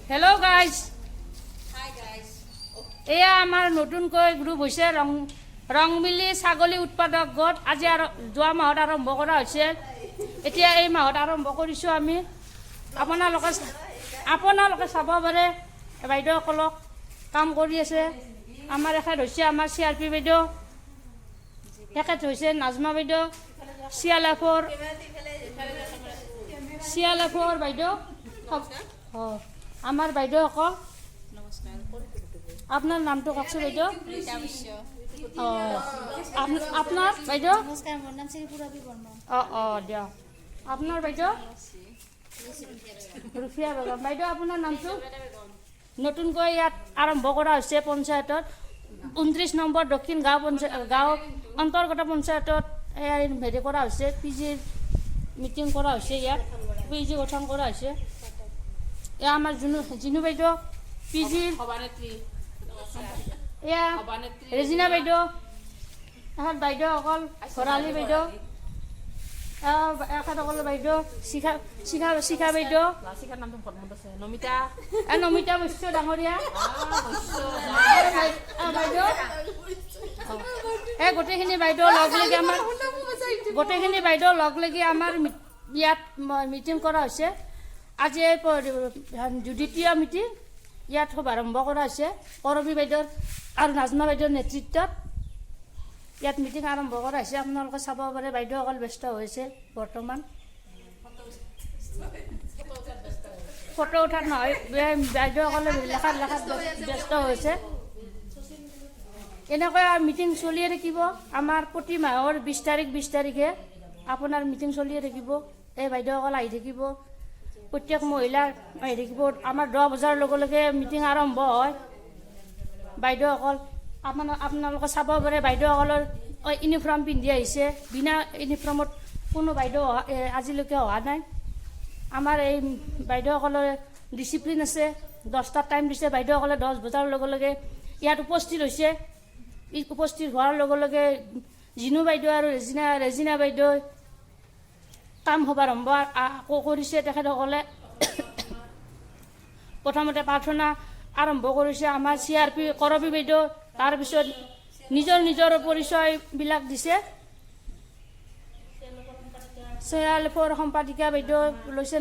Hello guys. Hi guys. এয়া আমাৰ নতুনকৈ গ্ৰুপ হৈছে ৰংমিলি ছাগলী উৎপাদক গোট আজি আৰু যোৱা মাহত আৰম্ভ কৰা হৈছে এতিয়া এই মাহত আৰম্ভ কৰিছোঁ আমি আপোনালোকে চাব পাৰে বাইদেউসকলক কাম কৰি আছে আমাৰ এখেত হৈছে আমাৰ CRP বাইদেউ এখেত হৈছে নাজমা বাইদেউ চিয়ালাফৰ বাইদেউ আমাৰ বাইদেউসকল আপনাৰ নামটো কওকচোন বাইদেউ আপনাৰ বাইদেউ নমস্কাৰ মোৰ নাম শ্ৰী পুৰবী বৰ্মন দিয়ক আপনাৰ বাইদেউ ৰুফিয়া বেগম বাইদেউ আপনাৰ নামটো নতুনকৈ ইয়াত আৰম্ভ কৰা হৈছে পঞ্চায়তত 29 নম্বৰ দক্ষিণ গাঁও অন্তৰ্গত পঞ্চায়তত হেৰি কৰা হৈছে পিজিৰ মিটিং কৰা হৈছে ইয়াত পিজি গঠন কৰা হৈছে এয়া আমাৰ জিনু বাইদেউ পিজিৰ এয়া ৰেজিনা বাইদেউ এখন বাইদেউ অকল ভৰালী বাইদেউ এখেতসকল বাইদেউ শিখা বাইদেউ নমিতা বৈশ্য ডাঙৰীয়া বাইদেউ এই গোটেইখিনি বাইদেউ লগ লাগি আমাৰ ইয়াত মিটিং কৰা হৈছে আজি দ্বিতীয় মিটিং ইয়াত শুভাৰম্ভ কৰা হৈছে কৰবী বাইদেউৰ আৰু নাজমা বাইদেউৰ নেতৃত্বত ইয়াত মিটিং আৰম্ভ কৰা হৈছে আপোনালোকে চাব পাৰে বাইদেউসকল ব্যস্ত হৈছে বৰ্তমান ফটো উঠাত নহয় বাইদেউসকলে লেখাত ব্যস্ত হৈছে এনেকৈ মিটিং চলিয়ে থাকিব আমাৰ প্ৰতি মাহৰ 20 তাৰিখে আপোনাৰ মিটিং চলিয়ে থাকিব এই বাইদেউসকল আহি থাকিব প্ৰত্যেক মহিলা আহি থাকিব আমাৰ 10 বজাৰ লগে মিটিং আৰম্ভ হয় বাইদেউসকল আপোনালোকে চাব পাৰে বাইদেউসকলৰ ইউনিফৰ্ম পিন্ধি আহিছে বিনা ইউনিফৰ্মত কোনো বাইদেউ আজিলৈকে অহা নাই আমাৰ এই বাইদেউসকলৰ ডিচিপ্লিন আছে 10টাত টাইম দিছে বাইদেউসকলে 10 বজাৰ লগে ইয়াত উপস্থিত হৈছে উপস্থিত হোৱাৰ লগে জিনু বাইদেউ আৰু ৰেজিনা বাইদেউ কাম শুভাৰম্ভ কৰিছে তেখেতসকলে প্ৰথমতে প্ৰাৰ্থনা আৰম্ভ কৰিছে আমাৰ CRP কৰবী বাইদেউ তাৰপিছত নিজৰ পৰিচয়বিলাক দিছে CLF সম্পাদিকা বাইদেউ লৈছে